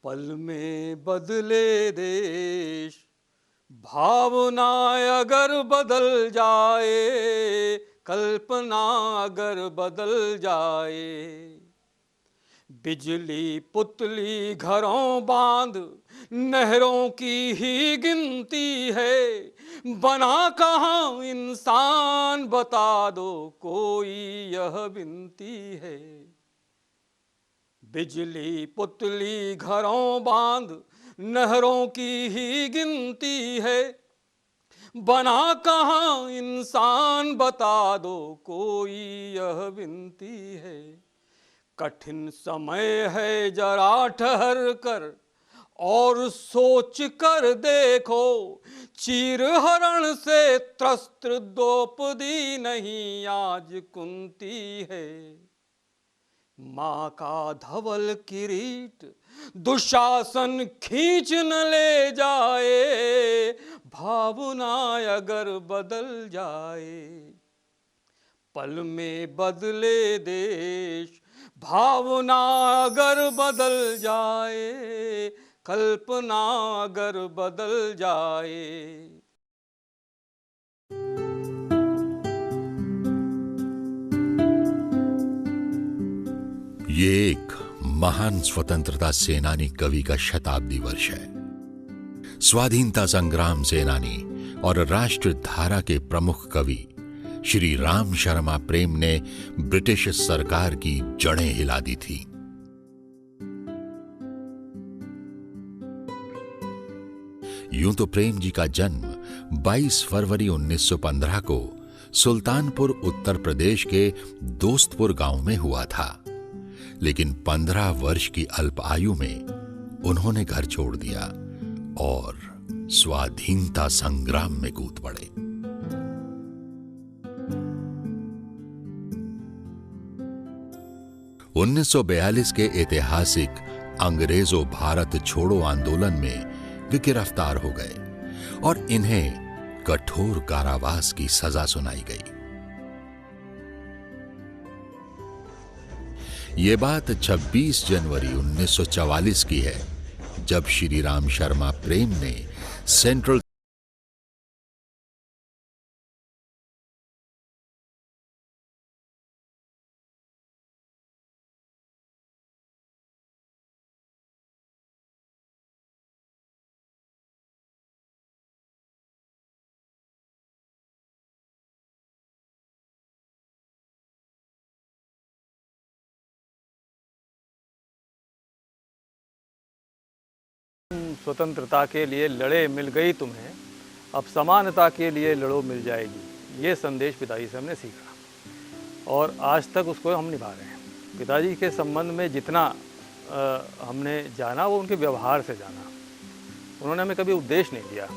पल में बदले देश, भावना अगर बदल जाए, कल्पना अगर बदल जाए। बिजली पुतली घरों बांध, नहरों की ही गिनती है। बना कहाँ इंसान बता दो, कोई यह विनती है। बिजली पुतली घरों बांध, नहरों की ही गिनती है। बना कहाँ इंसान बता दो, कोई यह विनती है। कठिन समय है जरा ठहर कर और सोच कर देखो, चीर हरण से त्रस्त द्रौपदी नहीं आज कुंती है। माँ का धवल किरीट दुशासन खींच न ले जाए, भावना अगर बदल जाए। पल में बदले देश, भावना अगर बदल जाए, कल्पना अगर बदल जाए। ये एक महान स्वतंत्रता सेनानी कवि का शताब्दी वर्ष है। स्वाधीनता संग्राम सेनानी और राष्ट्र धारा के प्रमुख कवि श्री राम शर्मा प्रेम ने ब्रिटिश सरकार की जड़ें हिला दी थी। यूं तो प्रेम जी का जन्म 22 फरवरी 1915 को सुल्तानपुर उत्तर प्रदेश के दोस्तपुर गांव में हुआ था, लेकिन 15 वर्ष की अल्प आयु में उन्होंने घर छोड़ दिया और स्वाधीनता संग्राम में कूद पड़े। उन्नीस 1942 के ऐतिहासिक अंग्रेजों भारत छोड़ो आंदोलन में वे गिरफ्तार हो गए और इन्हें कठोर कारावास की सजा सुनाई गई। ये बात 26 जनवरी 1944 की है, जब श्री राम शर्मा प्रेम ने सेंट्रल स्वतंत्रता के लिए लड़े, मिल गई तुम्हें, अब समानता के लिए लड़ो, मिल जाएगी। ये संदेश पिताजी से हमने सीखा और आज तक उसको हम निभा रहे हैं। पिताजी के संबंध में जितना हमने जाना वो उनके व्यवहार से जाना। उन्होंने हमें कभी उपदेश नहीं दिया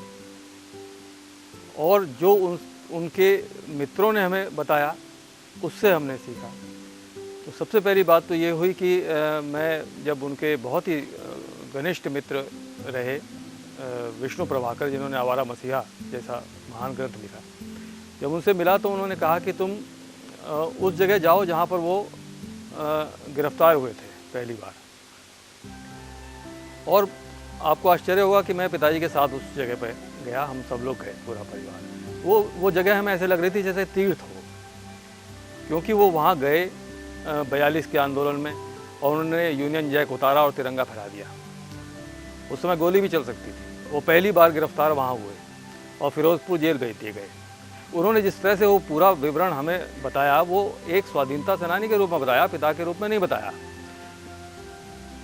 और जो उनके मित्रों ने हमें बताया उससे हमने सीखा। तो सबसे पहली बात तो ये हुई कि मैं जब उनके बहुत ही घनिष्ठ मित्र रहे विष्णु प्रभाकर, जिन्होंने आवारा मसीहा जैसा महान ग्रंथ लिखा, जब उनसे मिला तो उन्होंने कहा कि तुम उस जगह जाओ जहाँ पर वो गिरफ्तार हुए थे पहली बार। और आपको आश्चर्य होगा कि मैं पिताजी के साथ उस जगह पर गया, हम सब लोग गए, पूरा परिवार। वो जगह हमें ऐसे लग रही थी जैसे तीर्थ हो, क्योंकि वो वहाँ गए 42 के आंदोलन में और उन्होंने यूनियन जैक उतारा और तिरंगा फहरा दिया। उस समय गोली भी चल सकती थी। वो पहली बार गिरफ्तार वहाँ हुए और फिरोजपुर जेल भेज दिए गए। उन्होंने जिस तरह से वो पूरा विवरण हमें बताया, वो एक स्वाधीनता सेनानी के रूप में बताया, पिता के रूप में नहीं बताया।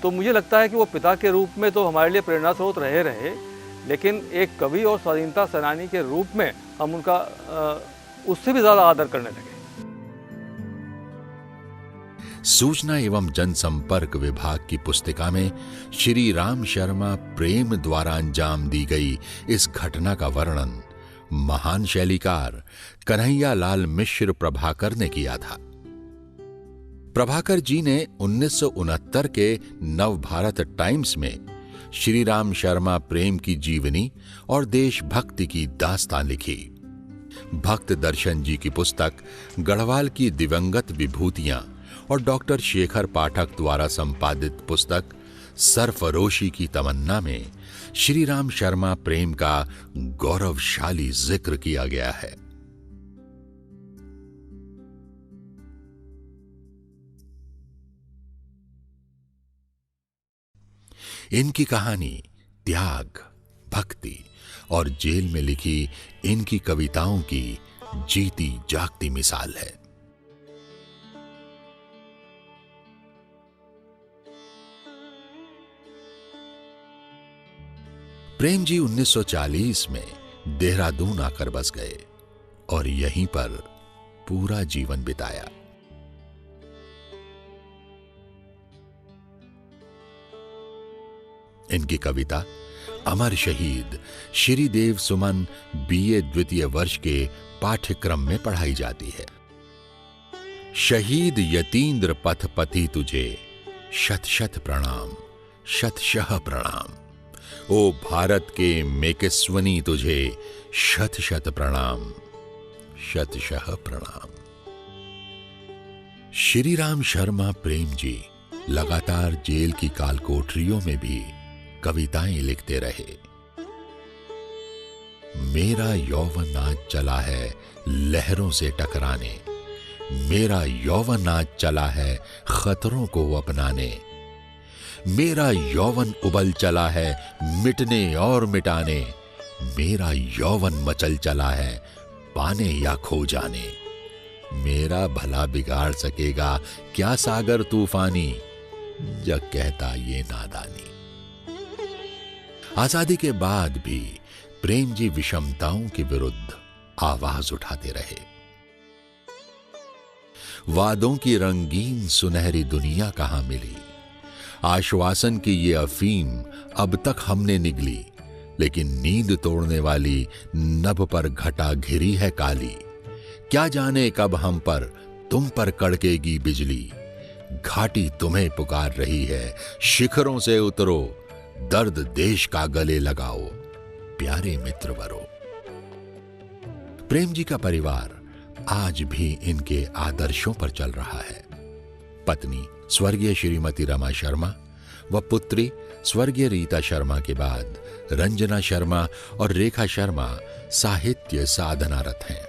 तो मुझे लगता है कि वो पिता के रूप में तो हमारे लिए प्रेरणा स्रोत रहे, लेकिन एक कवि और स्वाधीनता सेनानी के रूप में हम उनका उससे भी ज़्यादा आदर करने लगे। सूचना एवं जनसंपर्क विभाग की पुस्तिका में श्री राम शर्मा प्रेम द्वारा अंजाम दी गई इस घटना का वर्णन महान शैलीकार कन्हैया लाल मिश्र प्रभाकर ने किया था। प्रभाकर जी ने 1969 के नवभारत टाइम्स में श्री राम शर्मा प्रेम की जीवनी और देशभक्ति की दास्तान लिखी। भक्त दर्शन जी की पुस्तक, गढ़वाल की दिवंगत विभूतियां और डॉक्टर शेखर पाठक द्वारा संपादित पुस्तक सरफरोशी की तमन्ना में श्री राम शर्मा प्रेम का गौरवशाली जिक्र किया गया है। इनकी कहानी त्याग, भक्ति और जेल में लिखी इनकी कविताओं की जीती जागती मिसाल है। प्रेम जी 1940 में देहरादून आकर बस गए और यहीं पर पूरा जीवन बिताया। इनकी कविता अमर शहीद श्रीदेव सुमन बीए द्वितीय वर्ष के पाठ्यक्रम में पढ़ाई जाती है। शहीद यतीन्द्र पथ पति तुझे शत शत प्रणाम, शतशः प्रणाम। ओ भारत के मेकेस्वनी तुझे शत शत प्रणाम, शतशः प्रणाम। श्री राम शर्मा प्रेम जी लगातार जेल की कालकोठरियों में भी कविताएं लिखते रहे। मेरा यौवन आज चला है लहरों से टकराने, मेरा यौवन आज चला है खतरों को अपनाने, मेरा यौवन उबल चला है मिटने और मिटाने, मेरा यौवन मचल चला है पाने या खो जाने, मेरा भला बिगाड़ सकेगा क्या सागर तूफानी, जग कहता ये नादानी। आजादी के बाद भी प्रेम जी विषमताओं के विरुद्ध आवाज उठाते रहे। वादों की रंगीन सुनहरी दुनिया कहां मिली, आश्वासन की ये अफीम अब तक हमने निगली, लेकिन नींद तोड़ने वाली नभ पर घटा घिरी है काली। क्या जाने कब हम पर तुम पर कड़केगी बिजली, घाटी तुम्हें पुकार रही है शिखरों से उतरो, दर्द देश का गले लगाओ प्यारे मित्र वरो। प्रेम जी का परिवार आज भी इनके आदर्शों पर चल रहा है। पत्नी स्वर्गीय श्रीमती रमा शर्मा व पुत्री स्वर्गीय रीता शर्मा के बाद रंजना शर्मा और रेखा शर्मा साहित्य साधनारत हैं।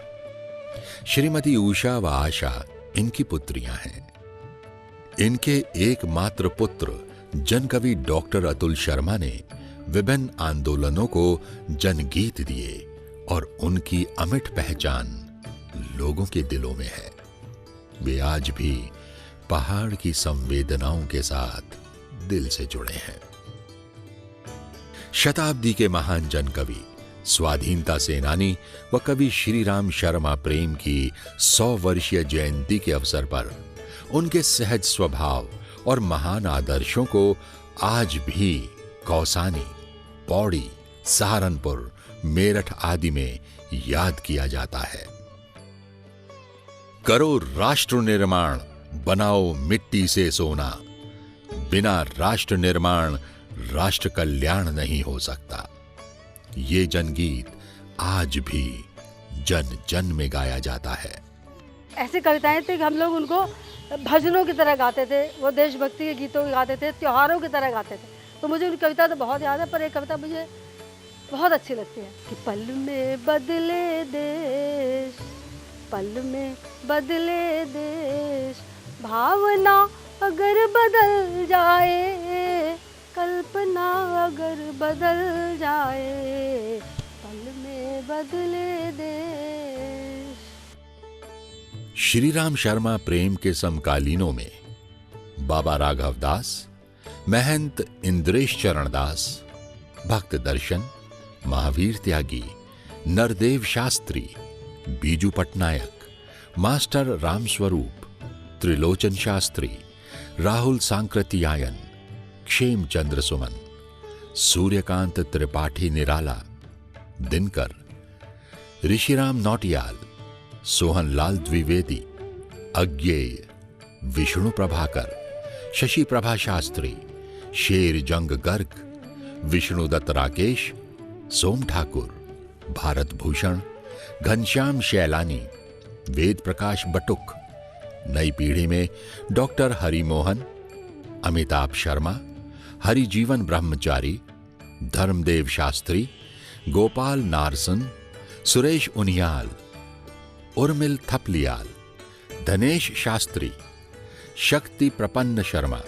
श्रीमती उषा व आशा इनकी पुत्रियां हैं। इनके एकमात्र पुत्र जनकवि डॉक्टर अतुल शर्मा ने विभिन्न आंदोलनों को जनगीत दिए और उनकी अमिट पहचान लोगों के दिलों में है। वे आज भी पहाड़ की संवेदनाओं के साथ दिल से जुड़े हैं। शताब्दी के महान जनकवि, स्वाधीनता सेनानी व कवि श्री राम शर्मा प्रेम की 100 वर्षीय जयंती के अवसर पर उनके सहज स्वभाव और महान आदर्शों को आज भी कौसानी, पौड़ी, सहारनपुर, मेरठ आदि में याद किया जाता है। करो राष्ट्र निर्माण, बनाओ मिट्टी से सोना, बिना राष्ट्र निर्माण राष्ट्र कल्याण नहीं हो सकता। ये जनगीत आज भी जन जन में गाया जाता है। ऐसी कविताएं थी कि हम लोग उनको भजनों की तरह गाते थे, वो देशभक्ति के गीतों गाते थे, त्योहारों की तरह गाते थे। तो मुझे उनकी कविता तो बहुत याद है, पर एक कविता मुझे बहुत अच्छी लगती है कि पल में बदले देश, पल में बदले देश, भावना अगर बदल जाए, कल्पना अगर बदल जाए, पल में बदले देश। श्री राम शर्मा प्रेम के समकालीनों में बाबा राघव दास, महंत इंद्रेश चरण दास, भक्त दर्शन, महावीर त्यागी, नरदेव शास्त्री, बीजू पटनायक, मास्टर रामस्वरूप, त्रिलोचन शास्त्री, राहुल सांकृत्यायन, क्षेमचंद्र सुमन, सूर्यकांत त्रिपाठी निराला, दिनकर, ऋषिराम नौटियाल, सोहनलाल द्विवेदी, अज्ञेय, विष्णु प्रभाकर, शशि प्रभा शास्त्री, शेर जंग गर्ग, विष्णुदत्त राकेश, सोम ठाकुर, भारत भूषण, घनश्याम शैलानी, वेद प्रकाश बटुक, नई पीढ़ी में डॉक्टर हरिमोहन, अमिताभ शर्मा, हरिजीवन ब्रह्मचारी, धर्मदेव शास्त्री, गोपाल नारसन, सुरेश उनियाल, उर्मिल थपलियाल, धनेश शास्त्री, शक्ति प्रपन्न शर्मा,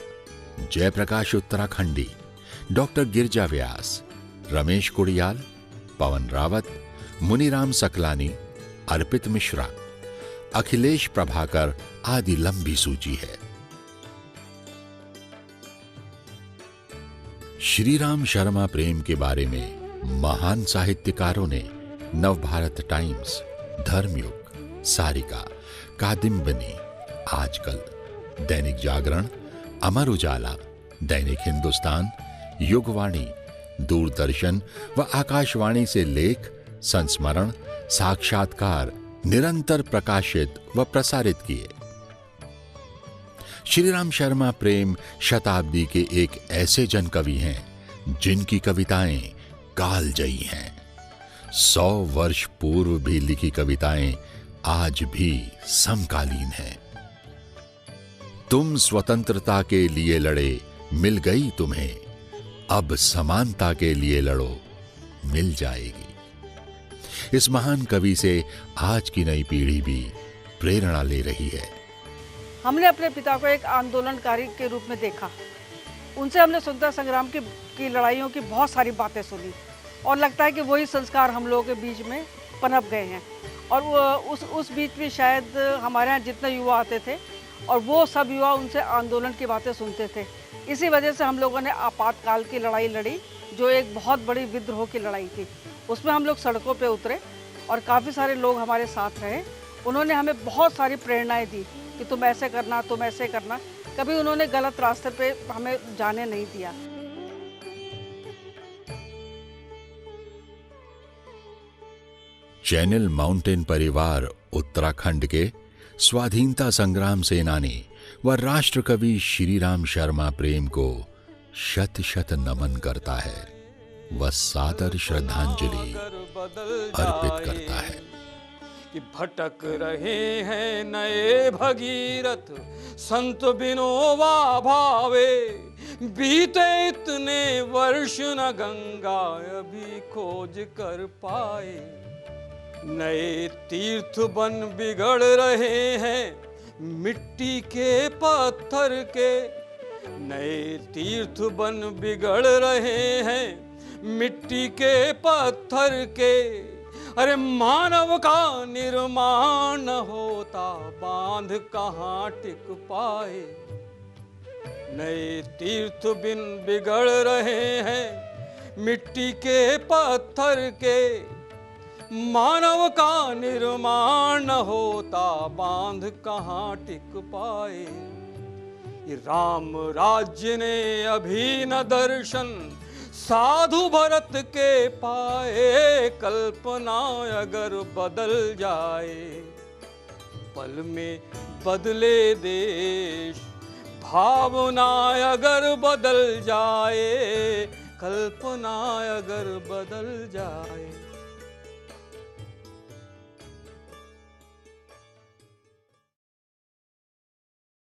जयप्रकाश उत्तराखंडी, डॉक्टर गिरजा व्यास, रमेश कुड़ियाल, पवन रावत, मुनीराम सकलानी, अर्पित मिश्रा, अखिलेश प्रभाकर आदि लंबी सूची है। श्रीराम शर्मा प्रेम के बारे में महान साहित्यकारों ने नवभारत टाइम्स, धर्मयुग, सारिका, कादिम्बनी, आजकल, दैनिक जागरण, अमर उजाला, दैनिक हिंदुस्तान, युगवाणी, दूरदर्शन व आकाशवाणी से लेख, संस्मरण, साक्षात्कार निरंतर प्रकाशित व प्रसारित किए। श्रीराम शर्मा प्रेम शताब्दी के एक ऐसे जन कवि हैं जिनकी कविताएं कालजयी हैं। 100 वर्ष पूर्व भी लिखी कविताएं आज भी समकालीन हैं। तुम स्वतंत्रता के लिए लड़े, मिल गई तुम्हें, अब समानता के लिए लड़ो, मिल जाएगी। इस महान कवि से आज की नई पीढ़ी भी प्रेरणा ले रही है। हमने अपने पिता को एक आंदोलनकारी के रूप में देखा। उनसे हमने स्वतंत्रता संग्राम की लड़ाइयों की बहुत सारी बातें सुनी और लगता है कि वही संस्कार हम लोगों के बीच में पनप गए हैं। और उस बीच में शायद हमारे यहाँ जितने युवा आते थे और वो सब युवा उनसे आंदोलन की बातें सुनते थे। इसी वजह से हम लोगों ने आपातकाल की लड़ाई लड़ी, जो एक बहुत बड़ी विद्रोह की लड़ाई थी। उसमें हम लोग सड़कों पे उतरे और काफ़ी सारे लोग हमारे साथ रहे। उन्होंने हमें बहुत सारी प्रेरणाएं दी कि तुम ऐसे करना, तुम ऐसे करना। कभी उन्होंने गलत रास्ते पे हमें जाने नहीं दिया। चैनल माउंटेन परिवार उत्तराखंड के स्वाधीनता संग्राम सेनानी व राष्ट्रकवि श्रीराम शर्मा प्रेम को शत शत नमन करता है व सादर श्रद्धांजलि अर्पित करता है। कि भटक रहे हैं नए भगीरथ संत विनोबा भावे, बीते इतने वर्ष न गंगा अभी खोज कर पाए। नए तीर्थ बन बिगड़ रहे हैं मिट्टी के पत्थर के, नए तीर्थ बन बिगड़ रहे हैं मिट्टी के पत्थर के। अरे मानव का निर्माण न होता बांध कहाँ टिक पाए। नए तीर्थ बिन बिगड़ रहे हैं मिट्टी के पत्थर के, मानव का निर्माण न होता बांध कहाँ टिक पाए। ये राम राज्य ने अभी न दर्शन साधु भरत के पाए। कल्पना अगर बदल जाए, पल में बदले देश, भावना अगर बदल जाए, कल्पना अगर बदल जाए।